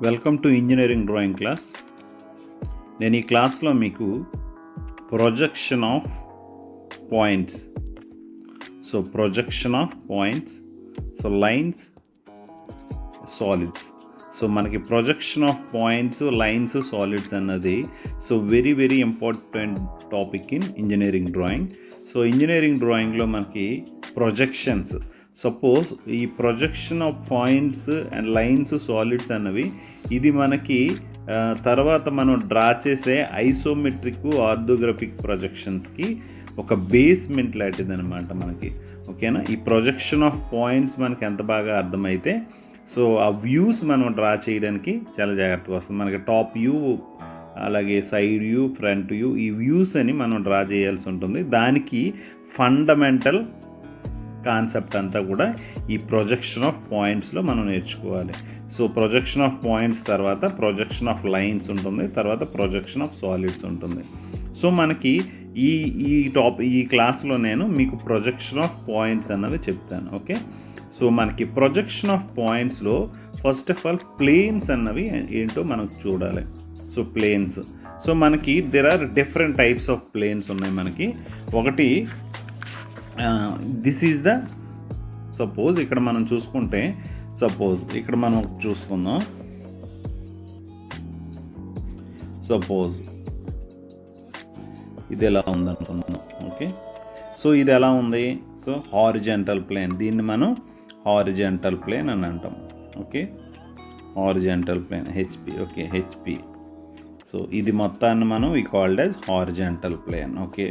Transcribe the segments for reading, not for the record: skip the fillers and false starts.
Welcome to engineering drawing class. నేను ఈ క్లాస్లో మీకు projection of points, projection of points, lines, solids. మనకి projection of points, lines, solids అన్నది very very important topic in engineering drawing. Engineering డ్రాయింగ్లో మనకి projections, suppose ఈ projection of points and lines, solids అన్నవి ఇది మనకి తర్వాత మనం డ్రా చేసే ఐసోమెట్రిక్, ఆర్థోగ్రాఫిక్ ప్రొజెక్షన్స్కి ఒక బేస్మెంట్ లాంటిది అనమాట మనకి. ఓకేనా? ఈ ప్రొజెక్షన్ ఆఫ్ పాయింట్స్ మనకి ఎంత బాగా అర్థమైతే ఆ వ్యూస్ మనం డ్రా చేయడానికి చాలా జాగ్రత్తగా వస్తుంది. మనకి టాప్ వ్యూ, అలాగే సైడ్ వ్యూ, ఫ్రంట్ వ్యూ, ఈ వ్యూస్ అని మనం డ్రా చేయాల్సి ఉంటుంది. దానికి ఫండమెంటల్ కాన్సెప్ట్ అంతా కూడా ఈ ప్రొజెక్షన్ ఆఫ్ పాయింట్స్లో మనం నేర్చుకోవాలి. ప్రొజెక్షన్ ఆఫ్ పాయింట్స్ తర్వాత ప్రొజెక్షన్ ఆఫ్ లైన్స్ ఉంటుంది, తర్వాత ప్రొజెక్షన్ ఆఫ్ సాలిడ్స్ ఉంటుంది. మనకి ఈ క్లాస్లో నేను మీకు ప్రొజెక్షన్ ఆఫ్ పాయింట్స్ అన్నది చెప్తాను. ఓకే, మనకి ప్రొజెక్షన్ ఆఫ్ పాయింట్స్లో ఫస్ట్ ఆఫ్ ఆల్ ప్లేన్స్ అన్నవి ఏంటో మనం చూడాలి. ప్లేన్స్, మనకి there are different types of planes ఉన్నాయి మనకి. ఒకటి దిస్ ఈజ్ ద సపోజ్ ఇక్కడ మనం చూసుకుంటే, ఇక్కడ మనం చూసుకుందాం. సపోజ్ ఇది ఎలా ఉందనుకుందాం. ఓకే, ఇది ఎలా ఉంది? హారిజంటల్ ప్లేన్, దీన్ని మనం హారిజంటల్ ప్లేన్ అని అంటాం. Okay, horizontal plane, HP. Okay, HP. ఇది మొత్తాన్ని మనం we called as horizontal plane. Okay,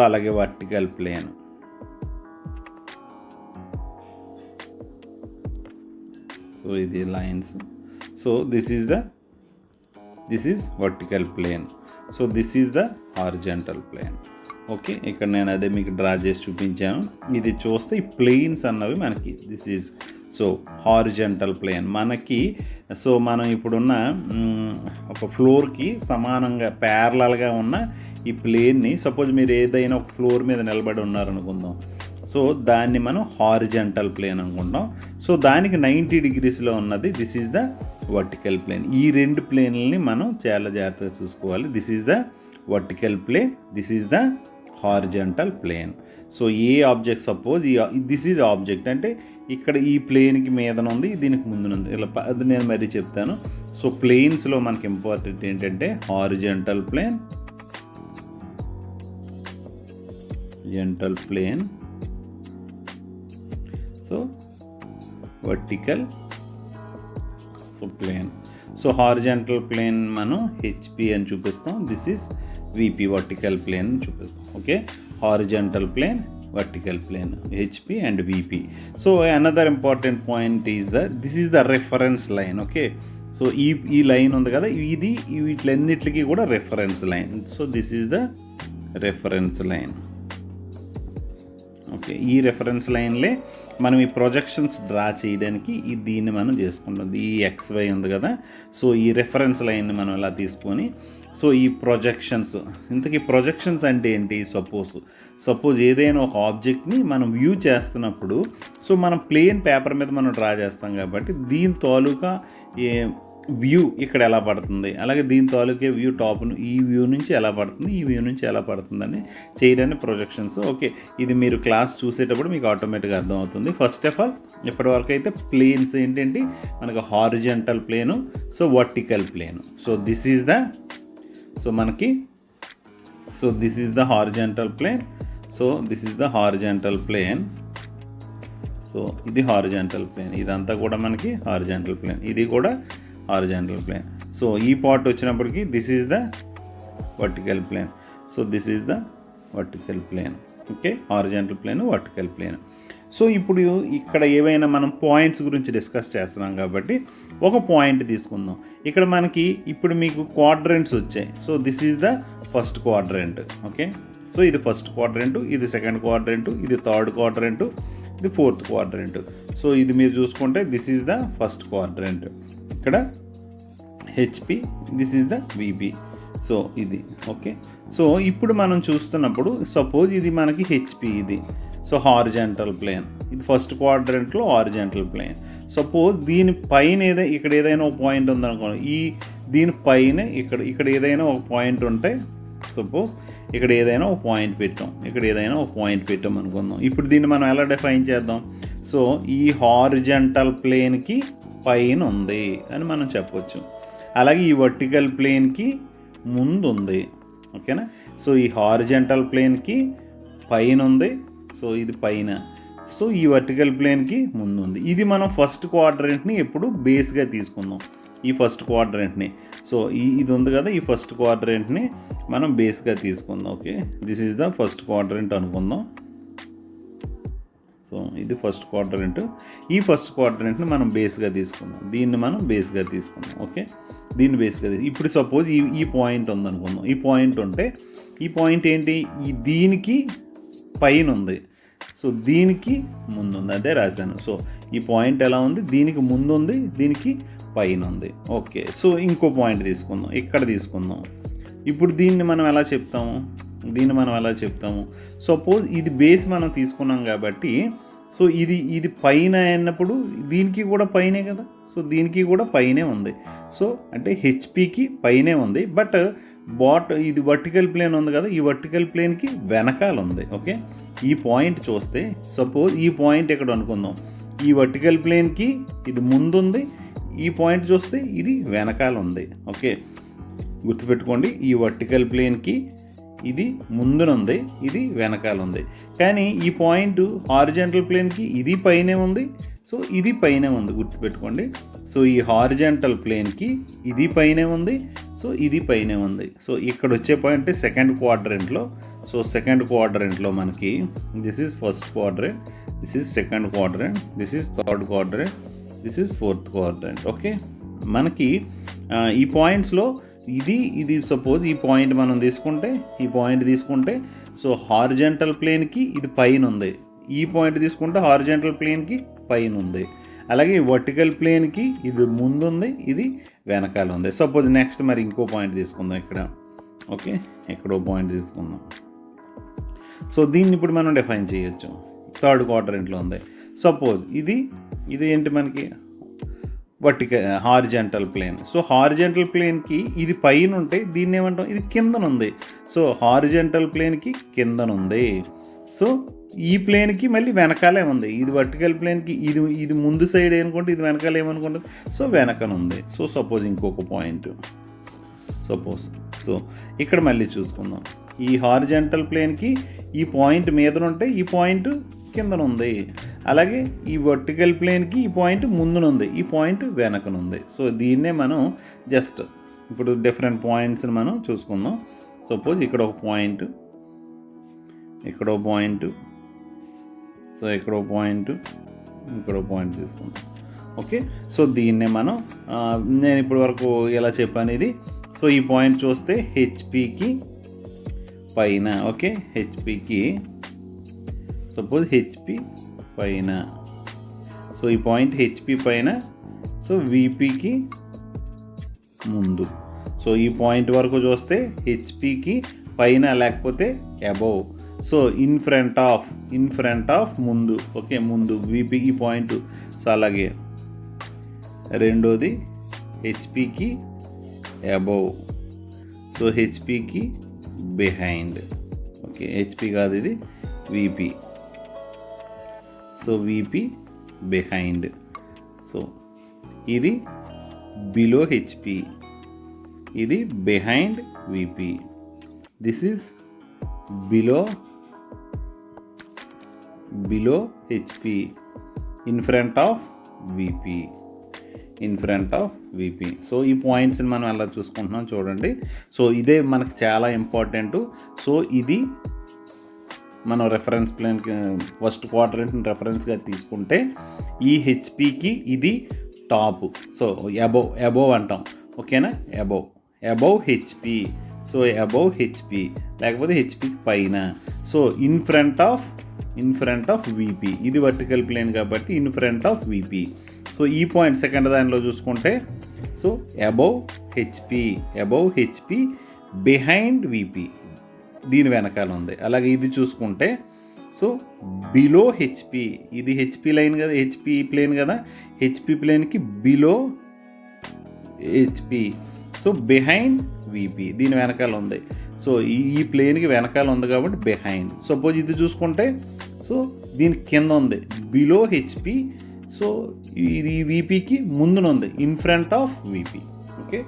అలాగే వర్టికల్ ప్లేన్, ఇది lines. This is vertical plane. This is the horizontal plane. Okay, ఇక్కడ నేను అదే మీకు డ్రా చేసి చూపించాను. ఇది చూస్తే ఈ ప్లేన్స్ అన్నవి మనకి దిస్ ఈజ్ హారిజంటల్ ప్లేన్ మనకి. మనం ఇప్పుడున్న ఒక ఫ్లోర్కి సమానంగా ప్యారలల్గా ఉన్న ఈ ప్లేన్ని, సపోజ్ మీరు ఏదైనా ఒక ఫ్లోర్ మీద నిలబడి ఉన్నారనుకుందాం, దాన్ని మనం హారిజంటల్ ప్లేన్ అనుకుంటాం. దానికి 90 degreesలో ఉన్నది this is the vertical plane. ఈ రెండు ప్లేన్లని మనం చాలా జాగ్రత్తగా చూసుకోవాలి. This is the vertical plane, this is the horizontal plane. ఏ object, suppose this is object అంటే ఇక్కడ ఈ ప్లేన్కి మీదన ఉంది, దీనికి ముందునుంది, ఇలా అది నేను మరీ చెప్తాను. ప్లేన్స్లో మనకి ఇంపార్టెంట్ ఏంటంటే హారిజంటల్ ప్లేన్, జంటల్ plane, vertical plane. Horizontal plane మనం హెచ్పి అని చూపిస్తాం. This is VP, vertical plane చూపిస్తాం. Okay, horizontal plane, vertical plane, HP and VP. Another important point is this is the reference line. Okay, ఈ line ఉంది కదా, ఇది వీటిలన్నిటికీ కూడా reference line. This is the reference line. Okay, ఈ reference లైన్లే మనం ఈ ప్రొజెక్షన్స్ డ్రా చేయడానికి దీన్ని మనం చేసుకుంటాం. ఈ XY ఉంది కదా, ఈ రెఫరెన్స్ లైన్ని మనం ఇలా తీసుకొని ఈ ప్రొజెక్షన్స్, ఇంతకీ ప్రొజెక్షన్స్ అంటే ఏంటి? సపోజ్ ఏదైనా ఒక ఆబ్జెక్ట్ని మనం వ్యూ చేస్తున్నప్పుడు మనం ప్లేన్ పేపర్ మీద మనం డ్రా చేస్తాం కాబట్టి దీని తాలూకా వ్యూ ఇక్కడ ఎలా పడుతుంది, అలాగే దీని తాలూకే వ్యూ టాప్ను ఈ వ్యూ నుంచి ఎలా పడుతుంది, ఈ వ్యూ నుంచి ఎలా పడుతుందని చేయడానికి ప్రొజెక్షన్స్. ఓకే, ఇది మీరు క్లాస్ చూసేటప్పుడు మీకు ఆటోమేటిక్గా అర్థమవుతుంది. ఫస్ట్ ఆఫ్ ఆల్ ఇప్పటివరకు అయితే ప్లేన్స్ ఏంటంటే మనకు horizontal plane, vertical plane. This is the మనకి this is the horizontal plane. This is the horizontal plane. ఇది హారిజంటల్ ప్లేన్, ఇదంతా కూడా మనకి హారిజంటల్ ప్లేన్, ఇది కూడా హారిజంటల్ ప్లేన్. ఈ పార్ట్ వచ్చినప్పటికీ this is the vertical plane. This is the vertical plane. Okay, horizontal plane, vertical plane. ఇప్పుడు ఇక్కడ ఏవైనా మనం పాయింట్స్ గురించి డిస్కస్ చేస్తున్నాం కాబట్టి ఒక పాయింట్ తీసుకుందాం. ఇక్కడ మనకి ఇప్పుడు మీకు క్వాడ్రంట్స్ వచ్చాయి. This is the first quadrant. Okay, ఇది ఫస్ట్ క్వాడ్రంట్, ఇది సెకండ్ క్వాడ్రంట్, ఇది థర్డ్ క్వాడ్రంట్, ఇది ఫోర్త్ క్వాడ్రంట్. ఇది మీరు చూసుకుంటే this is the first quadrant, ఇక్కడ HP, this is the VP. ఇది ఓకే. ఇప్పుడు మనం చూస్తున్నప్పుడు సపోజ్ ఇది మనకి హెచ్పి, ఇది సో హారిజాంటల్ ప్లేన్, ఇది ఫస్ట్ క్వాడ్రంట్లో హారిజాంటల్ ప్లేన్. సపోజ్ దీని పైన ఇక్కడ ఏదైనా ఒక పాయింట్ ఉందనుకోండి, దీనిపైన ఇక్కడ ఏదైనా ఒక పాయింట్ ఉంటే, సపోజ్ ఇక్కడ ఏదైనా ఒక పాయింట్ పెట్టాం అనుకుందాం. ఇప్పుడు దీన్ని మనం ఎలా డిఫైన్ చేద్దాం? సో ఈ హారిజాంటల్ ప్లేన్కి పైన ఉంది అని మనం చెప్పొచ్చు. అలాగే ఈ వర్టికల్ ప్లేన్కి ముందు ఉంది. ఓకేనా? సో ఈ హారిజాంటల్ ప్లేన్కి పైన ఉంది, సో ఇది పైన. సో ఈ వర్టికల్ ప్లేన్కి ముందు ఉంది. ఇది మనం ఫస్ట్ క్వాడ్రంట్ని ఎప్పుడు బేస్గా తీసుకుందాం, ఈ ఫస్ట్ క్వాడ్రంట్ని. సో ఇది ఉంది కదా, ఈ ఫస్ట్ క్వాడ్రంట్ని మనం బేస్గా తీసుకుందాం. Okay, this is the first quadrant అనుకుందాం. సో ఇది ఫస్ట్ క్వాడ్రంట్. ఈ ఫస్ట్ క్వాడ్రంట్ని మనం బేస్గా తీసుకుందాం, దీన్ని మనం బేస్గా తీసుకుందాం. ఓకే, దీన్ని బేస్గా ఇప్పుడు సపోజ్ ఈ పాయింట్ ఉందనుకుందాం. ఈ పాయింట్ ఉంటే, ఈ పాయింట్ ఏంటి, దీనికి పైన ఉంది, సో దీనికి ముందు ఉంది, అదే రాశాను. సో ఈ పాయింట్ ఎలా ఉంది, దీనికి ముందు ఉంది, దీనికి పైన ఉంది. ఓకే, సో ఇంకో పాయింట్ తీసుకుందాం, ఇక్కడ తీసుకుందాం. ఇప్పుడు దీన్ని మనం ఎలా చెప్తాము, సపోజ్ ఇది బేస్ మనం తీసుకున్నాం కాబట్టి, సో ఇది పైన అయినప్పుడు దీనికి కూడా పైనే కదా, సో దీనికి కూడా పైనే ఉంది. సో అంటే హెచ్పికి పైనే ఉంది, బట్ ఇది వర్టికల్ ప్లేన్ ఉంది కదా, ఈ వర్టికల్ ప్లేన్కి వెనకాల ఉంది. ఓకే, ఈ పాయింట్ చూస్తే, సపోజ్ ఈ పాయింట్ ఎక్కడ అనుకుందాం, ఈ వర్టికల్ ప్లేన్కి ఇది ముందుంది, ఈ పాయింట్ చూస్తే ఇది వెనకాల ఉంది. ఓకే, గుర్తుపెట్టుకోండి, ఈ వర్టికల్ ప్లేన్కి ఇది ముందునుంది, ఇది వెనకాల ఉంది. కానీ ఈ పాయింట్ హారిజాంటల్ ప్లేన్కి ఇది పైనే ఉంది, సో ఇది పైనే ఉంది, గుర్తుపెట్టుకోండి. సో ఈ హారిజాంటల్ ప్లేన్కి ఇది పైనే ఉంది, సో ఇది పైనే ఉంది. సో ఇక్కడ వచ్చే పాయింట్ సెకండ్ క్వాడ్రంట్లో. సో సెకండ్ క్వాడ్రంట్లో మనకి this is first quadrant, this is second quadrant, this is third quadrant, this is fourth quadrant. Okay, మనకి ఈ పాయింట్స్లో ఇది సపోజ్ ఈ పాయింట్ మనం తీసుకుంటే, సో హారిజాంటల్ ప్లేన్కి ఇది పైన ఉంది, ఈ పాయింట్ తీసుకుంటే హారిజాంటల్ ప్లేన్కి పైన ఉంది. అలాగే వర్టికల్ ప్లేన్కి ఇది ముందుంది, ఇది వెనకాల ఉంది. సపోజ్ నెక్స్ట్ మరి ఇంకో పాయింట్ తీసుకుందాం ఇక్కడ. ఓకే, ఎక్కడో పాయింట్ తీసుకుందాం. సో దీన్ని ఇప్పుడు మనం డిఫైన్ చేయొచ్చు, థర్డ్ క్వాడ్రంట్లో ఉంది. సపోజ్ ఇది ఏంటి మనకి హారిజాంటల్ ప్లేన్. సో హారిజాంటల్ ప్లేన్కి ఇది పైన ఉంటే దీన్ని ఏమంటాం, ఇది కిందనుంది. సో హారిజాంటల్ ప్లేన్కి కిందనుంది, సో ఈ ప్లేన్కి మళ్ళీ వెనకాలే ఉంది. ఇది వర్టికల్ ప్లేన్కి ఇది ముందు సైడ్ ఏమనుకుంటే, ఇది వెనకాల ఏమనుకుంటుంది, సో వెనకనుంది. సో సపోజ్ ఇంకొక పాయింట్, సో ఇక్కడ మళ్ళీ చూసుకుందాం. ఈ హారిజాంటల్ ప్లేన్కి ఈ పాయింట్ మీదనుంటే ఈ పాయింట్ కిందనుంది. అలాగే ఈ వర్టికల్ ప్లేన్కి ఈ పాయింట్ ముందునుంది, ఈ పాయింట్ వెనకనుంది. సో దీన్నే మనం జస్ట్ ఇప్పుడు డిఫరెంట్ పాయింట్స్ని మనం చూసుకుందాం. సపోజ్ ఇక్కడ ఒక పాయింట్, ఇక్కడో పాయింట్, సో ఇక్కడో పాయింట్, ఇక్కడో పాయింట్ తీసుకుందాం. ఓకే, సో దీన్నే మనం నేను ఇప్పటి వరకు ఎలా చెప్పాను ఇది. సో ఈ పాయింట్ చూస్తే హెచ్పికి పైన. ఓకే, హెచ్పికి సపోజ్ హెచ్పి పైన, సో ఈ పాయింట్ హెచ్పి పైన, సో విపికి ముందు. సో ఈ పాయింట్ వరకు చూస్తే హెచ్పికి పైన లేకపోతే above. So in front of ముందు. ఓకే, ముందు విపి ఈ పాయింట్. సో అలాగే రెండోది హెచ్పికి అబౌవ్, సో హెచ్పికి బిహైండ్. ఓకే, హెచ్పి కాదు, ఇది VP. So VP behind. So ఇది బిలో హెచ్పి, ఇది behind VP. This is below HP, in front of VP. So ఈ పాయింట్స్ని మనం ఎలా చూసుకుంటున్నాం చూడండి. సో ఇదే మనకు చాలా ఇంపార్టెంట్. సో ఇది మనం రెఫరెన్స్ ప్లేన్కి ఫస్ట్ క్వాడ్రంట్ని రెఫరెన్స్గా తీసుకుంటే ఈ హెచ్పికి ఇది టాప్, సో అబోవ్ అంటాం. ఓకేనా, above HP. So above HP లేకపోతే హెచ్పికి పైన. So in front of VP, ఇది వర్టికల్ ప్లేన్ కాబట్టి in front of VP. So ఈ పాయింట్ సెకండ్ దానిలో చూసుకుంటే, so above HP behind VP, దీని వెనకాల ఉంది. అలాగే ఇది చూసుకుంటే, సో బిలో హెచ్పి, ఇది హెచ్పి లైన్ కదా, హెచ్పి ప్లేన్ కదా, హెచ్పి ప్లేన్కి below HP. So behind VP, దీని వెనకాల ఉంది. సో ఈ ప్లేన్కి వెనకాల ఉంది కాబట్టి బిహైండ్. సపోజ్ ఇది చూసుకుంటే సో దీని కింద ఉంది బిలో హెచ్పి. సో ఇది వీపీకి ముందున ఉంది in front of VP. Okay,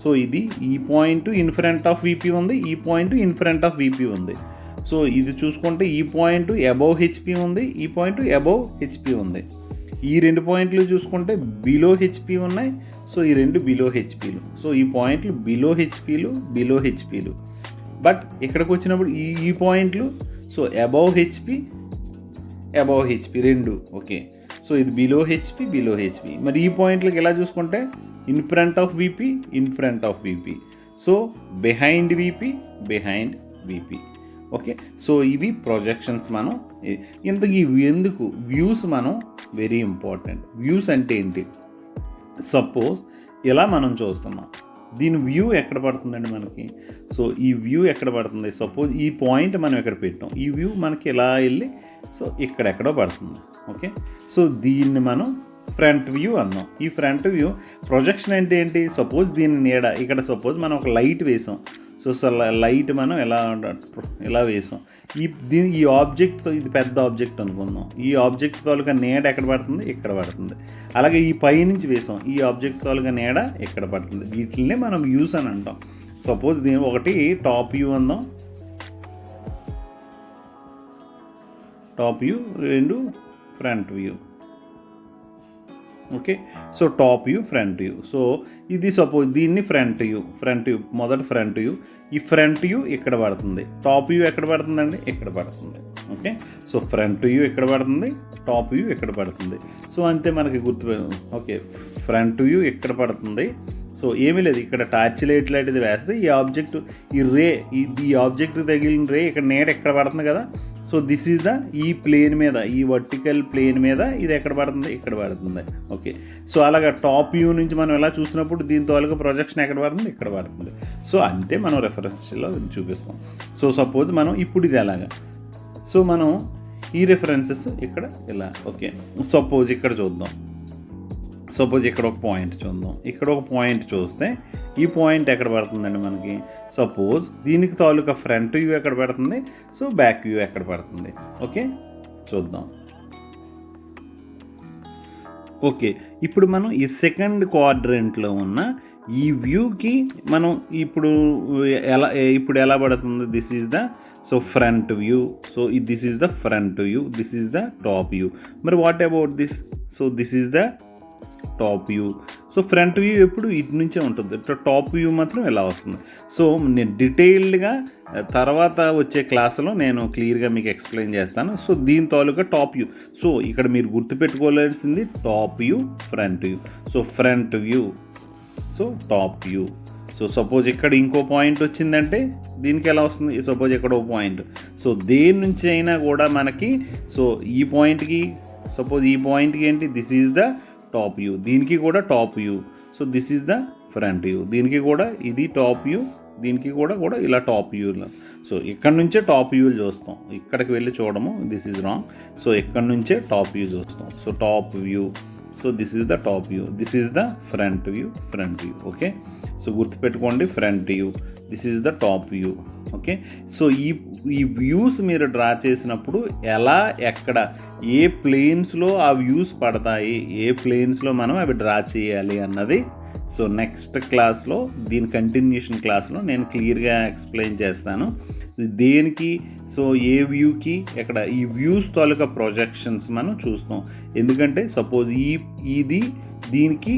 so ఇది ఈ point in front of VP ఉంది, ఈ point in front of VP ఉంది. సో ఇది చూసుకుంటే ఈ పాయింట్ అబౌవ్ హెచ్పి ఉంది, ఈ పాయింట్ అబౌవ్ హెచ్పి ఉంది. ఈ రెండు పాయింట్లు చూసుకుంటే బిలో హెచ్పి ఉన్నాయి. సో ఈ రెండు బిలో హెచ్పిలు. సో ఈ పాయింట్లు బిలో హెచ్పిలు, బిలో హెచ్పిలు. బట్ ఇక్కడికి వచ్చినప్పుడు ఈ పాయింట్లు so above HP, above HP రెండు. ఓకే, సో ఇది బిలో హెచ్పి, బిలో హెచ్పి. మరి ఈ పాయింట్లకి ఎలా చూసుకుంటే in front of VP, in front of VP. So behind VP, behind VP. Okay, so ఇవి ప్రొజెక్షన్స్. మనం ఇంతకీ ఎందుకు వ్యూస్ మనం వెరీ ఇంపార్టెంట్. వ్యూస్ అంటే ఏంటి? సపోజ్ ఇలా మనం చూస్తున్నాం, దీని వ్యూ ఎక్కడ పడుతుందండి మనకి? సో ఈ వ్యూ ఎక్కడ పడుతుంది? సపోజ్ ఈ పాయింట్ మనం ఎక్కడ పెట్టాం, ఈ వ్యూ మనకి ఇలా వెళ్ళి సో ఇక్కడెక్కడో పడుతుంది. ఓకే, సో దీన్ని మనం ఫ్రంట్ వ్యూ అన్నాం. ఈ ఫ్రంట్ వ్యూ ప్రొజెక్షన్ అంటే ఏంటి? సపోజ్ దీని నీడ ఇక్కడ సపోజ్ మనం ఒక లైట్ వేసాం. సో లైట్ మనం ఎలా వేసాం, ఈ ఆబ్జెక్ట్తో, ఇది పెద్ద ఆబ్జెక్ట్ అనుకుందాం, ఈ ఆబ్జెక్ట్ తాలూకా నీడ ఎక్కడ పడుతుంది? ఇక్కడ పడుతుంది. అలాగే ఈ పై నుంచి వేసాం, ఈ ఆబ్జెక్ట్ తాలూకా నీడ ఎక్కడ పడుతుంది. వీటిని మనం వ్యూస్ అని అంటాం. సపోజ్ దీని ఒకటి టాప్ వ్యూ అందాం, టాప్ వ్యూ, రెండు front view. Okay, so top view, front view. So ఇది సపోజ్ దీన్ని ఫ్రంట్ వ్యూ, మొదటి ఫ్రంట్ వ్యూ. ఈ ఫ్రంట్ వ్యూ ఇక్కడ పడుతుంది, టాప్ వ్యూ ఎక్కడ పడుతుందండి? ఇక్కడ పడుతుంది. ఓకే, సో ఫ్రంట్ వ్యూ ఎక్కడ పడుతుంది, టాప్ వ్యూ ఎక్కడ పడుతుంది. సో అంతే మనకి గుర్తు. ఓకే, ఫ్రంట్ వ్యూ ఎక్కడ పడుతుంది. సో ఏమీ లేదు, ఇక్కడ టార్చ్ లైట్ లాంటిది వేస్తే ఈ ఆబ్జెక్ట్, ఈ రే, ఈ ఆబ్జెక్ట్ తగిలిన రే ఇక్కడ నీడ ఎక్కడ పడుతుంది కదా. సో దిస్ ఈజ్ ద, ఈ ప్లేన్ మీద, ఈ వర్టికల్ ప్లేన్ మీద ఇది ఎక్కడ పడుతుంది? ఇక్కడ పడుతుంది. ఓకే, సో అలాగా టాప్ వ్యూ నుంచి మనం ఎలా చూసినప్పుడు దీని తాలూకా ప్రొజెక్షన్ ఎక్కడ పడుతుంది? ఇక్కడ పడుతుంది. సో అంతే మనం రెఫరెన్స్లో చూపిస్తాం. సో సపోజ్ మనం ఇప్పుడు ఇది ఎలాగా, సో మనం ఈ రెఫరెన్సెస్ ఇక్కడ ఇలా. ఓకే, సపోజ్ ఇక్కడ చూద్దాం. సపోజ్ ఇక్కడ ఒక పాయింట్ చూద్దాం, ఇక్కడ ఒక పాయింట్ చూస్తే ఈ పాయింట్ ఎక్కడ పడుతుందండి మనకి? సపోజ్ దీనికి తాలూకా ఫ్రంట్ వ్యూ ఎక్కడ పడుతుంది? సో బ్యాక్ వ్యూ ఎక్కడ పడుతుంది? ఓకే, చూద్దాం. ఓకే, ఇప్పుడు మనం ఈ సెకండ్ క్వాడ్రంట్లో ఉన్న ఈ వ్యూకి మనం ఇప్పుడు ఎలా పడుతుంది? This is the so front view. So this is the front view, this is the top view. మరి what about this? So this is the top view. So front view ఎప్పుడు ఇటు నుంచే ఉంటుంది, టాప్ వ్యూ మాత్రం ఎలా వస్తుంది. So నేను డీటెయిల్డ్గా తర్వాత వచ్చే క్లాసులో నేను క్లియర్గా మీకు ఎక్స్ప్లెయిన్ చేస్తాను. సో దీని తాలూకా టాప్ వ్యూ. సో ఇక్కడ మీరు గుర్తుపెట్టుకోవాల్సింది top view, front view. So front view, so top view. So suppose ఇక్కడ ఇంకో పాయింట్ వచ్చిందంటే దీనికి ఎలా వస్తుంది? సపోజ్ ఇక్కడ ఒక పాయింట్. సో దేని నుంచి అయినా కూడా మనకి సో ఈ పాయింట్కి, సపోజ్ ఈ పాయింట్కి ఏంటి? This is the top view, దీనికి కూడా top view. So this is the front view, దీనికి కూడా ఇది టాప్ వ్యూ, దీనికి కూడా ఇలా టాప్ వ్యూలో. సో ఇక్కడ నుంచే టాప్ వ్యూలు చూస్తాం, ఇక్కడికి వెళ్ళి చూడము, దిస్ ఈజ్ రాంగ్. సో ఇక్కడ నుంచే టాప్ వ్యూ చూస్తాం. So top view, so this is the top view, this is the front view. Okay, so గుర్తుపెట్టుకోండి, front view, this is the top view. Okay, so ఈ views మీరు draw చేసినప్పుడు ఎలా, ఎక్కడ, ఏ ప్లేన్స్లో ఆ వ్యూస్ పడతాయి, ఏ ప్లేన్స్లో మనం అవి డ్రా చేయాలి అన్నది సో నెక్స్ట్ క్లాస్లో, దీని కంటిన్యూషన్ క్లాస్లో నేను క్లియర్గా ఎక్స్ప్లెయిన్ చేస్తాను. దేనికి, సో ఏ వ్యూకి ఎక్కడ, ఈ వ్యూస్ తాలూకా ప్రొజెక్షన్స్ మనం చూస్తాం. ఎందుకంటే సపోజ్ ఇది దీనికి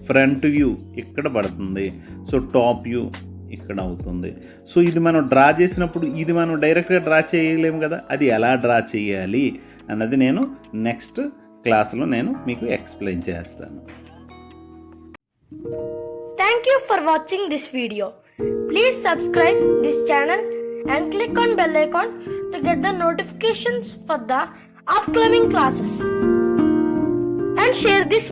ఫ్రంట్ వ్యూ ఇక్కడ పడుతుంది, సో టాప్ వ్యూ ఇక్కడ అవుతుంది. సో ఇది మనం డ్రా చేసినప్పుడు ఇది మనం డైరెక్ట్గా డ్రా చేయలేము కదా, అది ఎలా డ్రా చేయాలి అన్నది నేను నెక్స్ట్ క్లాస్లో నేను మీకు ఎక్స్ప్లెయిన్ చేస్తాను. Thank you for watching this video. Please subscribe this channel and click on bell icon to get the notifications for the upcoming classes. And share this